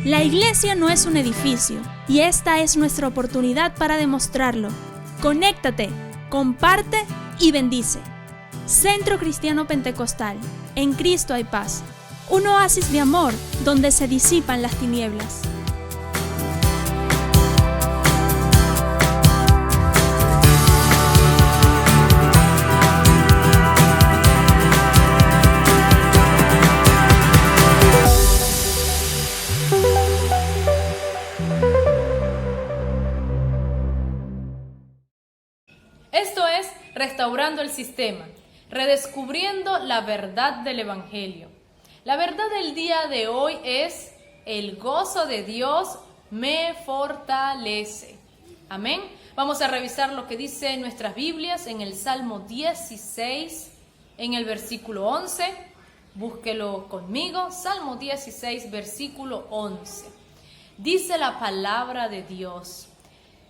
La iglesia no es un edificio y esta es nuestra oportunidad para demostrarlo. Conéctate, comparte y bendice. Centro Cristiano Pentecostal. En Cristo hay paz. Un oasis de amor donde se disipan las tinieblas. Esto es Restaurando el Sistema, redescubriendo la verdad del Evangelio. La verdad del día de hoy es: el gozo de Dios me fortalece. Amén. Vamos a revisar lo que dice nuestras Biblias en el Salmo 16, en el versículo 11. Búsquelo conmigo, Salmo 16, versículo 11. Dice la palabra de Dios: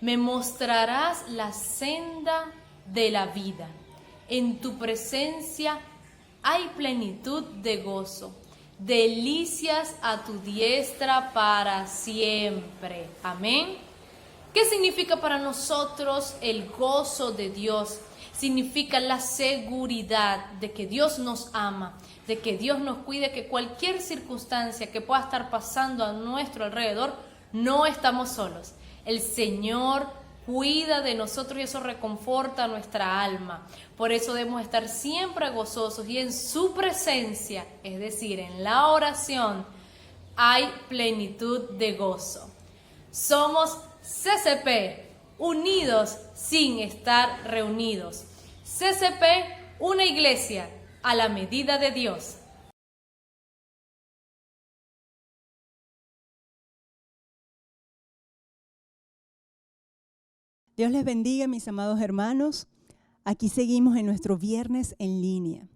me mostrarás la senda de la vida. En tu presencia hay plenitud de gozo, delicias a tu diestra para siempre. Amén. ¿Qué significa para nosotros el gozo de Dios? Significa la seguridad de que Dios nos ama, de que Dios nos cuide, que cualquier circunstancia que pueda estar pasando a nuestro alrededor, no estamos solos. El Señor cuida de nosotros y eso reconforta nuestra alma. Por eso debemos estar siempre gozosos y en su presencia, es decir, en la oración, hay plenitud de gozo. Somos CCP, unidos sin estar reunidos. CCP, una iglesia a la medida de Dios. Dios les bendiga, mis amados hermanos. Aquí seguimos en nuestro viernes en línea.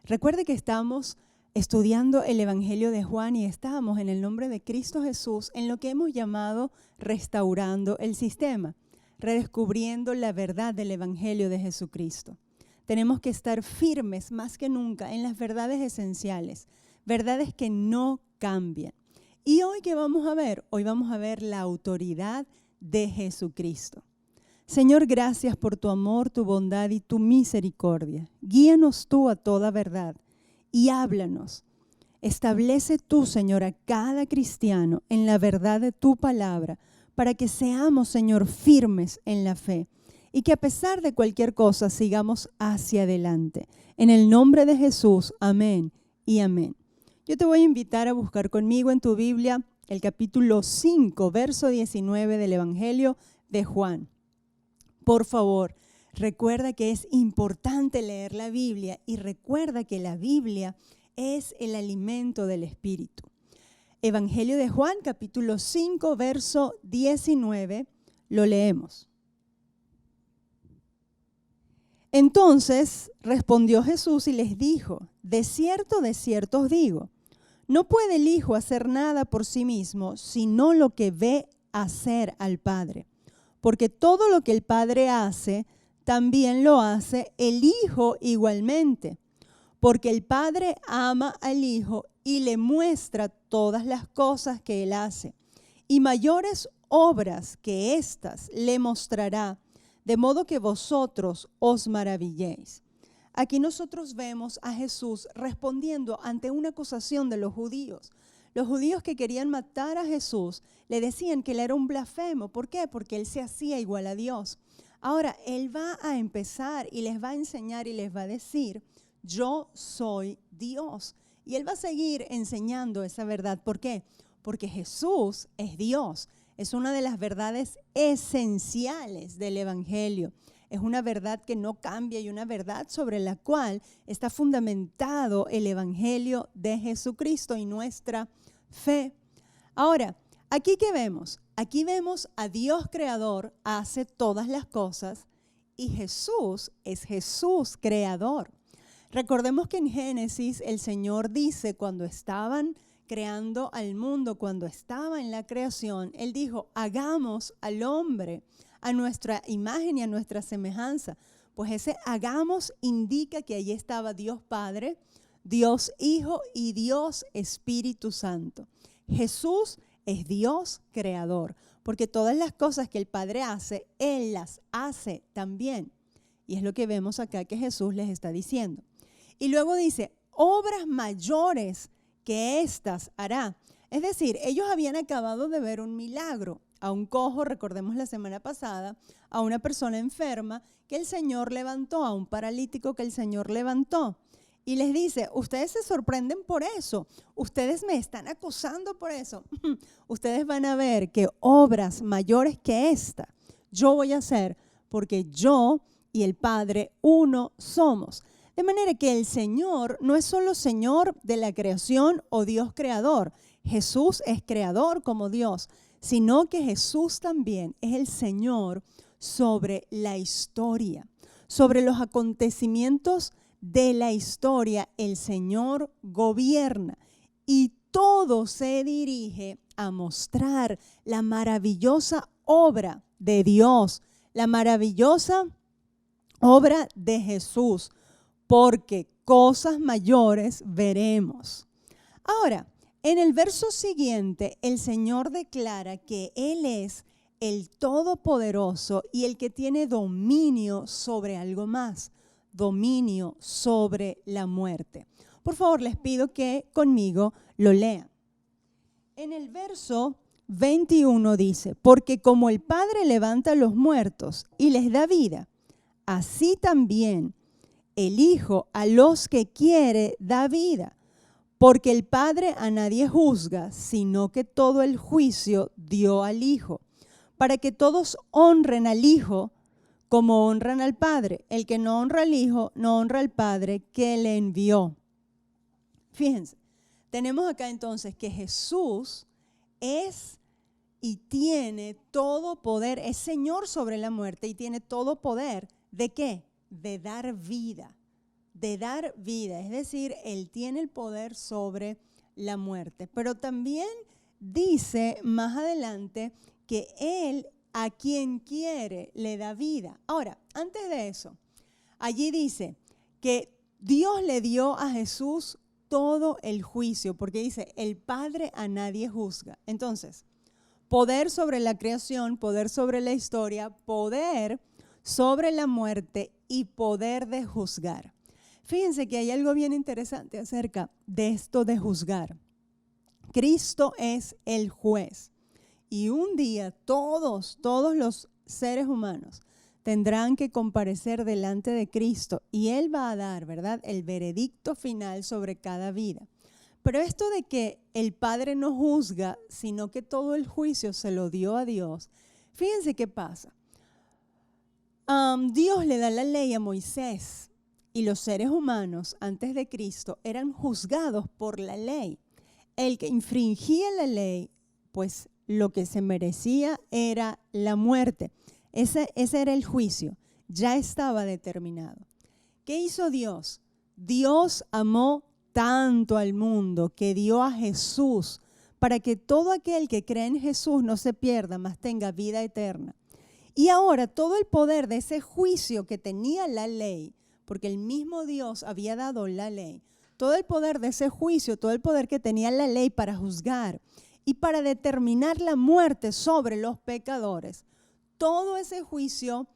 Recuerde que estamos estudiando el Evangelio de Juan y estamos en el nombre de Cristo Jesús en lo que hemos llamado restaurando el sistema, redescubriendo la verdad del Evangelio de Jesucristo. Tenemos que estar firmes más que nunca en las verdades esenciales, verdades que no cambian. ¿Y hoy qué vamos a ver? Hoy vamos a ver la autoridad de Jesucristo. Señor, gracias por tu amor, tu bondad y tu misericordia. Guíanos tú a toda verdad y háblanos. Establece tú, Señor, a cada cristiano en la verdad de tu palabra para que seamos, Señor, firmes en la fe y que a pesar de cualquier cosa sigamos hacia adelante. En el nombre de Jesús, amén y amén. Yo te voy a invitar a buscar conmigo en tu Biblia el capítulo 5, verso 19 del Evangelio de Juan. Por favor, recuerda que es importante leer la Biblia y recuerda que la Biblia es el alimento del Espíritu. Evangelio de Juan, capítulo 5, verso 19, lo leemos. Entonces respondió Jesús y les dijo: de cierto os digo, no puede el Hijo hacer nada por sí mismo, sino lo que ve hacer al Padre. Porque todo lo que el Padre hace, también lo hace el Hijo igualmente. Porque el Padre ama al Hijo y le muestra todas las cosas que Él hace. Y mayores obras que éstas le mostrará, de modo que vosotros os maravilléis. Aquí nosotros vemos a Jesús respondiendo ante una acusación de los judíos. Los judíos que querían matar a Jesús le decían que él era un blasfemo. ¿Por qué? Porque él se hacía igual a Dios. Ahora, él va a empezar y les va a enseñar y les va a decir: yo soy Dios. Y él va a seguir enseñando esa verdad. ¿Por qué? Porque Jesús es Dios. Es una de las verdades esenciales del Evangelio. Es una verdad que no cambia y una verdad sobre la cual está fundamentado el Evangelio de Jesucristo y nuestra fe. Ahora, ¿aquí qué vemos? Aquí vemos a Dios creador, hace todas las cosas, y Jesús es Jesús creador. Recordemos que en Génesis el Señor dice, cuando estaban creando al mundo, cuando estaba en la creación, Él dijo: hagamos al hombre a nuestra imagen y a nuestra semejanza. Pues ese hagamos indica que allí estaba Dios Padre, Dios Hijo y Dios Espíritu Santo. Jesús es Dios creador, porque todas las cosas que el Padre hace, Él las hace también. Y es lo que vemos acá que Jesús les está diciendo. Y luego dice, obras mayores que estas hará. Es decir, ellos habían acabado de ver un milagro. A un cojo, recordemos la semana pasada, a una persona enferma que el Señor levantó, a un paralítico que el Señor levantó. Y les dice, ustedes se sorprenden por eso, ustedes me están acusando por eso. Ustedes van a ver que obras mayores que esta yo voy a hacer porque yo y el Padre uno somos. De manera que el Señor no es solo Señor de la creación o Dios creador. Jesús es creador como Dios, sino que Jesús también es el Señor sobre la historia, sobre los acontecimientos de la historia. El Señor gobierna y todo se dirige a mostrar la maravillosa obra de Dios, la maravillosa obra de Jesús, porque cosas mayores veremos. Ahora, en el verso siguiente, el Señor declara que Él es el Todopoderoso y el que tiene dominio sobre algo más, dominio sobre la muerte. Por favor, les pido que conmigo lo lean. En el verso 21 dice, porque como el Padre levanta a los muertos y les da vida, así también el Hijo a los que quiere da vida. Porque el Padre a nadie juzga, sino que todo el juicio dio al Hijo, para que todos honren al Hijo como honran al Padre. El que no honra al Hijo, no honra al Padre que le envió. Fíjense, tenemos acá entonces que Jesús es y tiene todo poder, es Señor sobre la muerte y tiene todo poder. ¿De qué? De dar vida. De dar vida, es decir, Él tiene el poder sobre la muerte. Pero también dice más adelante que Él a quien quiere le da vida. Ahora, antes de eso, allí dice que Dios le dio a Jesús todo el juicio, porque dice, el Padre a nadie juzga. Entonces, poder sobre la creación, poder sobre la historia, poder sobre la muerte y poder de juzgar. Fíjense que hay algo bien interesante acerca de esto de juzgar. Cristo es el juez y un día todos los seres humanos tendrán que comparecer delante de Cristo y Él va a dar, ¿verdad?, el veredicto final sobre cada vida. Pero esto de que el Padre no juzga, sino que todo el juicio se lo dio a Dios, fíjense qué pasa. Dios le da la ley a Moisés. Y los seres humanos antes de Cristo eran juzgados por la ley. El que infringía la ley, pues lo que se merecía era la muerte. Ese era el juicio, ya estaba determinado. ¿Qué hizo Dios? Dios amó tanto al mundo que dio a Jesús para que todo aquel que cree en Jesús no se pierda, mas tenga vida eterna. Y ahora todo el poder de ese juicio que tenía la ley, porque el mismo Dios había dado la ley, todo el poder de ese juicio, todo el poder que tenía la ley para juzgar y para determinar la muerte sobre los pecadores, todo ese juicio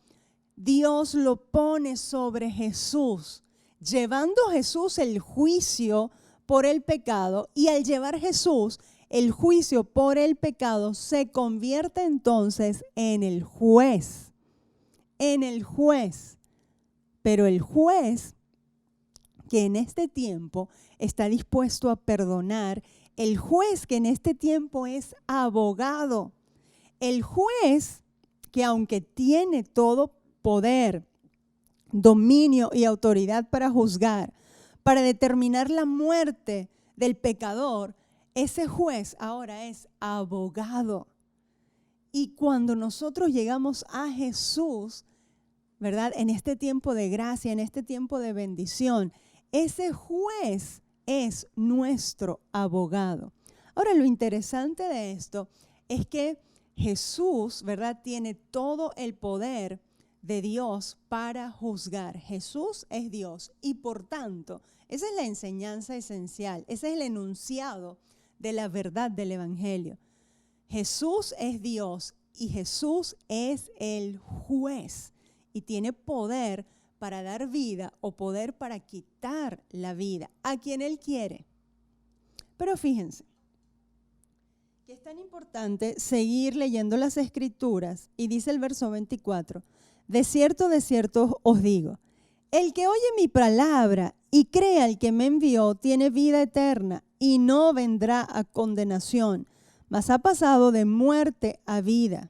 Dios lo pone sobre Jesús, llevando Jesús el juicio por el pecado, y al llevar Jesús el juicio por el pecado se convierte entonces en el juez, Pero el juez que en este tiempo está dispuesto a perdonar, el juez que en este tiempo es abogado, el juez que aunque tiene todo poder, dominio y autoridad para juzgar, para determinar la muerte del pecador, ese juez ahora es abogado. Y cuando nosotros llegamos a Jesús, ¿verdad?, en este tiempo de gracia, en este tiempo de bendición, ese juez es nuestro abogado. Ahora, lo interesante de esto es que Jesús, ¿verdad?, tiene todo el poder de Dios para juzgar. Jesús es Dios y por tanto, esa es la enseñanza esencial, ese es el enunciado de la verdad del Evangelio. Jesús es Dios y Jesús es el juez y tiene poder para dar vida o poder para quitar la vida a quien Él quiere. Pero fíjense que es tan importante seguir leyendo las Escrituras y dice el verso 24, de cierto os digo, el que oye mi palabra y cree al que me envió tiene vida eterna y no vendrá a condenación, mas ha pasado de muerte a vida.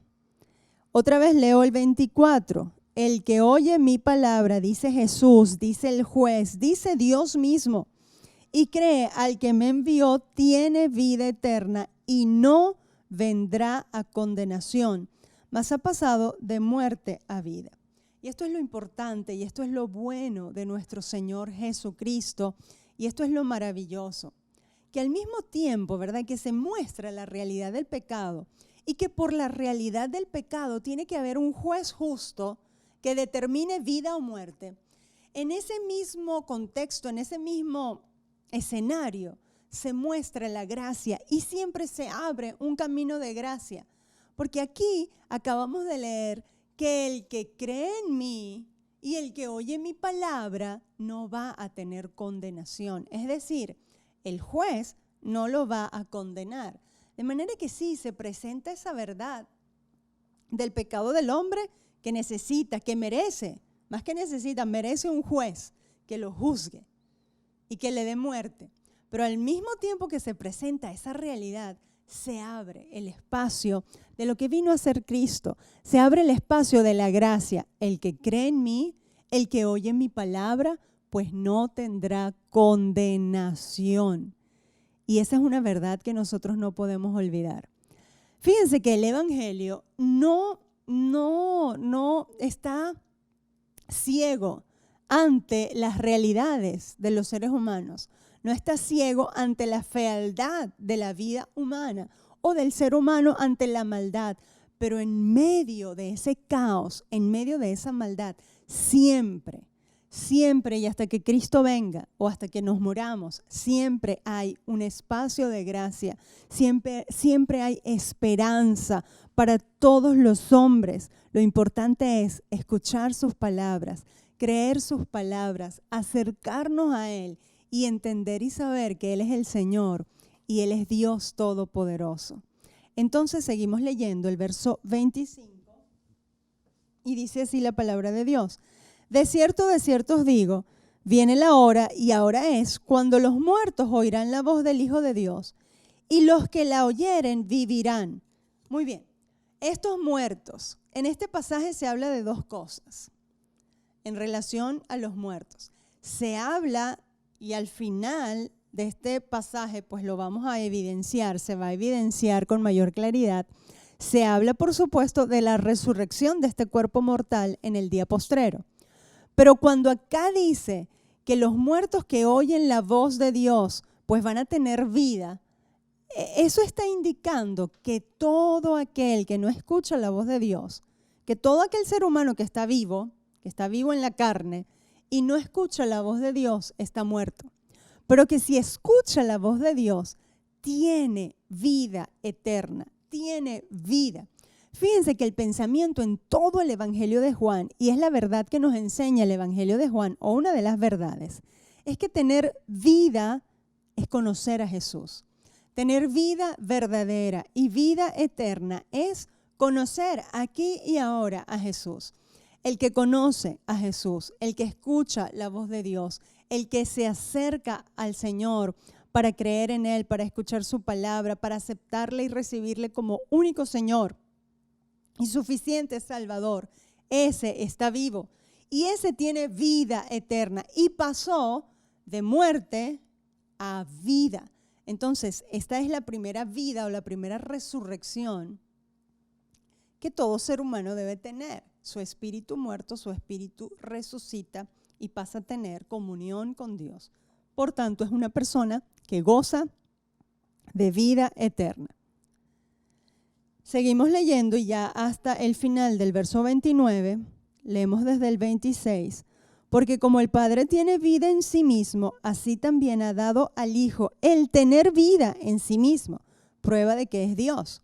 Otra vez leo el 24. El que oye mi palabra, dice Jesús, dice el juez, dice Dios mismo, y cree al que me envió, tiene vida eterna y no vendrá a condenación, mas ha pasado de muerte a vida. Y esto es lo importante y esto es lo bueno de nuestro Señor Jesucristo y esto es lo maravilloso, que al mismo tiempo, ¿verdad?, que se muestra la realidad del pecado y que por la realidad del pecado tiene que haber un juez justo que determine vida o muerte. En ese mismo contexto, en ese mismo escenario, se muestra la gracia y siempre se abre un camino de gracia. Porque aquí acabamos de leer que el que cree en mí y el que oye mi palabra no va a tener condenación. Es decir, el juez no lo va a condenar. De manera que sí, se presenta esa verdad del pecado del hombre que necesita, que merece, más que necesita, merece un juez que lo juzgue y que le dé muerte. Pero al mismo tiempo que se presenta esa realidad, se abre el espacio de lo que vino a ser Cristo. Se abre el espacio de la gracia. El que cree en mí, el que oye mi palabra, pues no tendrá condenación. Y esa es una verdad que nosotros no podemos olvidar. Fíjense que el Evangelio no está ciego ante las realidades de los seres humanos. No está ciego ante la fealdad de la vida humana o del ser humano ante la maldad. Pero en medio de ese caos, en medio de esa maldad, siempre y hasta que Cristo venga o hasta que nos muramos, siempre hay un espacio de gracia, siempre hay esperanza para todos los hombres. Lo importante es escuchar sus palabras, creer sus palabras, acercarnos a Él y entender y saber que Él es el Señor y Él es Dios Todopoderoso. Entonces seguimos leyendo el verso 25 y dice así la palabra de Dios. De cierto os digo, viene la hora y ahora es cuando los muertos oirán la voz del Hijo de Dios y los que la oyeren vivirán. Muy bien, estos muertos, en este pasaje se habla de dos cosas en relación a los muertos. Se habla, y al final de este pasaje pues lo vamos a evidenciar, se va a evidenciar con mayor claridad. Se habla, por supuesto, de la resurrección de este cuerpo mortal en el día postrero. Pero cuando acá dice que los muertos que oyen la voz de Dios pues van a tener vida, eso está indicando que todo aquel que no escucha la voz de Dios, que todo aquel ser humano que está vivo en la carne y no escucha la voz de Dios, está muerto. Pero que si escucha la voz de Dios, tiene vida eterna, tiene vida. Fíjense que el pensamiento en todo el Evangelio de Juan, y es la verdad que nos enseña el Evangelio de Juan, o una de las verdades, es que tener vida es conocer a Jesús. Tener vida verdadera y vida eterna es conocer aquí y ahora a Jesús. El que conoce a Jesús, el que escucha la voz de Dios, el que se acerca al Señor para creer en Él, para escuchar su palabra, para aceptarle y recibirle como único Señor y suficiente Salvador, ese está vivo y ese tiene vida eterna y pasó de muerte a vida. Entonces, esta es la primera vida o la primera resurrección que todo ser humano debe tener. Su espíritu muerto, su espíritu resucita y pasa a tener comunión con Dios. Por tanto, es una persona que goza de vida eterna. Seguimos leyendo y ya hasta el final del verso 29, leemos desde el 26. Porque como el Padre tiene vida en sí mismo, así también ha dado al Hijo el tener vida en sí mismo, prueba de que es Dios.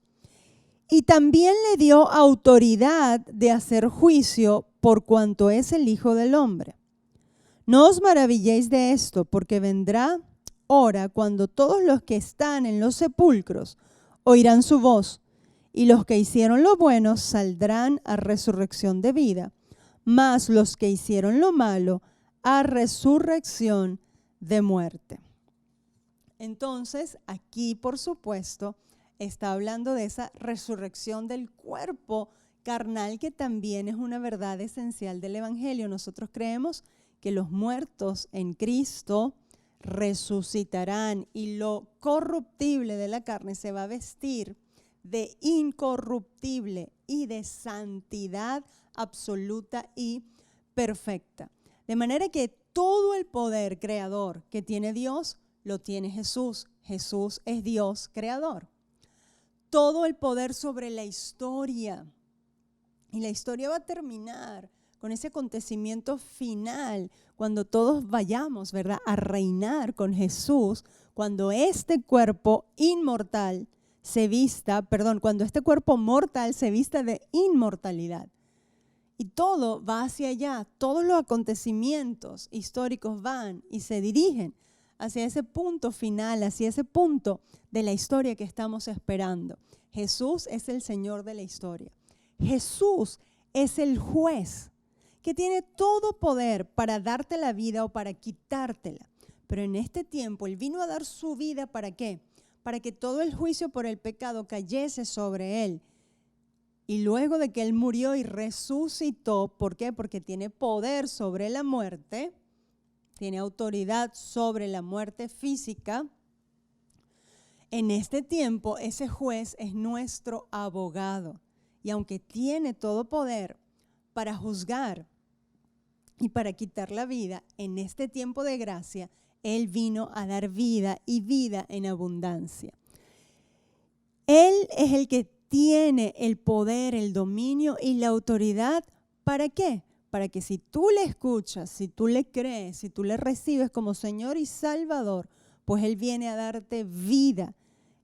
Y también le dio autoridad de hacer juicio por cuanto es el Hijo del Hombre. No os maravilléis de esto, porque vendrá hora cuando todos los que están en los sepulcros oirán su voz, y los que hicieron lo bueno saldrán a resurrección de vida, mas los que hicieron lo malo a resurrección de muerte. Entonces, aquí, por supuesto, está hablando de esa resurrección del cuerpo carnal, que también es una verdad esencial del Evangelio. Nosotros creemos que los muertos en Cristo resucitarán y lo corruptible de la carne se va a vestir de incorruptible y de santidad absoluta y perfecta. De manera que todo el poder creador que tiene Dios lo tiene Jesús. Jesús es Dios creador. Todo el poder sobre la historia. Y la historia va a terminar con ese acontecimiento final, cuando todos vayamos, ¿verdad?, a reinar con Jesús, cuando este cuerpo inmortal cuando este cuerpo mortal se vista de inmortalidad. Y todo va hacia allá, todos los acontecimientos históricos van y se dirigen hacia ese punto final, hacia ese punto de la historia que estamos esperando. Jesús es el Señor de la historia. Jesús es el juez que tiene todo poder para darte la vida o para quitártela. Pero en este tiempo Él vino a dar su vida, ¿para qué? Para que todo el juicio por el pecado cayese sobre Él. Y luego de que Él murió y resucitó, ¿por qué? Porque tiene poder sobre la muerte, tiene autoridad sobre la muerte física. En este tiempo, ese juez es nuestro abogado. Y aunque tiene todo poder para juzgar y para quitar la vida, en este tiempo de gracia, Él vino a dar vida y vida en abundancia. Él es el que tiene el poder, el dominio y la autoridad. ¿Para qué? Para que si tú le escuchas, si tú le crees, si tú le recibes como Señor y Salvador, pues Él viene a darte vida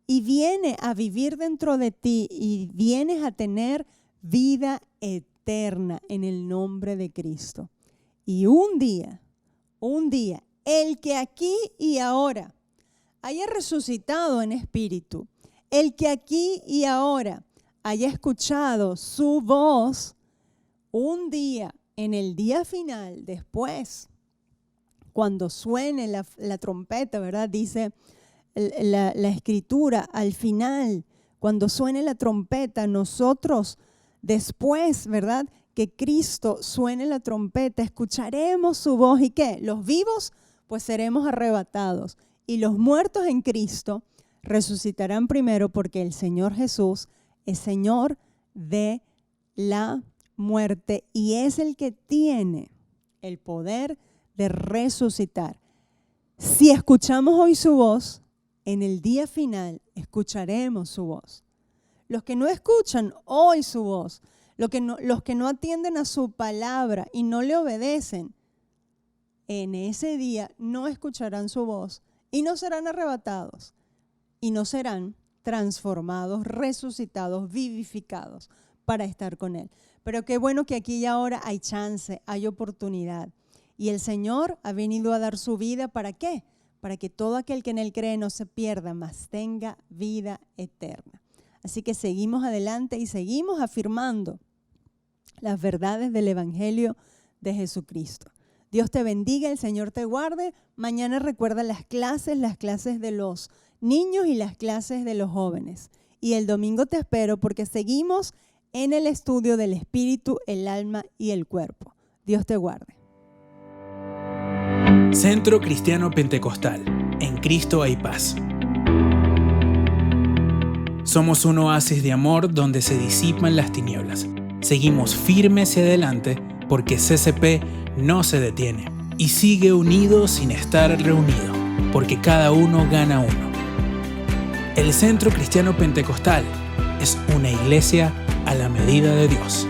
y viene a vivir dentro de ti y vienes a tener vida eterna en el nombre de Cristo. Y un día, el que aquí y ahora haya resucitado en espíritu, el que aquí y ahora haya escuchado su voz, un día, en el día final, después, cuando suene la trompeta, ¿verdad? Dice la Escritura, al final, cuando suene la trompeta, nosotros después, ¿verdad?, que Cristo suene la trompeta, escucharemos su voz. ¿Y qué? Los vivos, pues seremos arrebatados. Y los muertos en Cristo resucitarán primero, porque el Señor Jesús es Señor de la muerte y es el que tiene el poder de resucitar. Si escuchamos hoy su voz, en el día final escucharemos su voz. Los que no escuchan hoy su voz, los que no atienden a su palabra y no le obedecen, en ese día no escucharán su voz y no serán arrebatados y no serán transformados, resucitados, vivificados para estar con Él. Pero qué bueno que aquí y ahora hay chance, hay oportunidad. Y el Señor ha venido a dar su vida, ¿para qué? Para que todo aquel que en Él cree no se pierda, mas tenga vida eterna. Así que seguimos adelante y seguimos afirmando las verdades del Evangelio de Jesucristo. Dios te bendiga, el Señor te guarde. Mañana recuerda las clases de los niños y las clases de los jóvenes. Y el domingo te espero porque seguimos en el estudio del espíritu, el alma y el cuerpo. Dios te guarde. Centro Cristiano Pentecostal. En Cristo hay paz. Somos un oasis de amor donde se disipan las tinieblas. Seguimos firmes hacia adelante porque CCP no se detiene y sigue unido sin estar reunido, porque cada uno gana uno. El Centro Cristiano Pentecostal es una iglesia a la medida de Dios.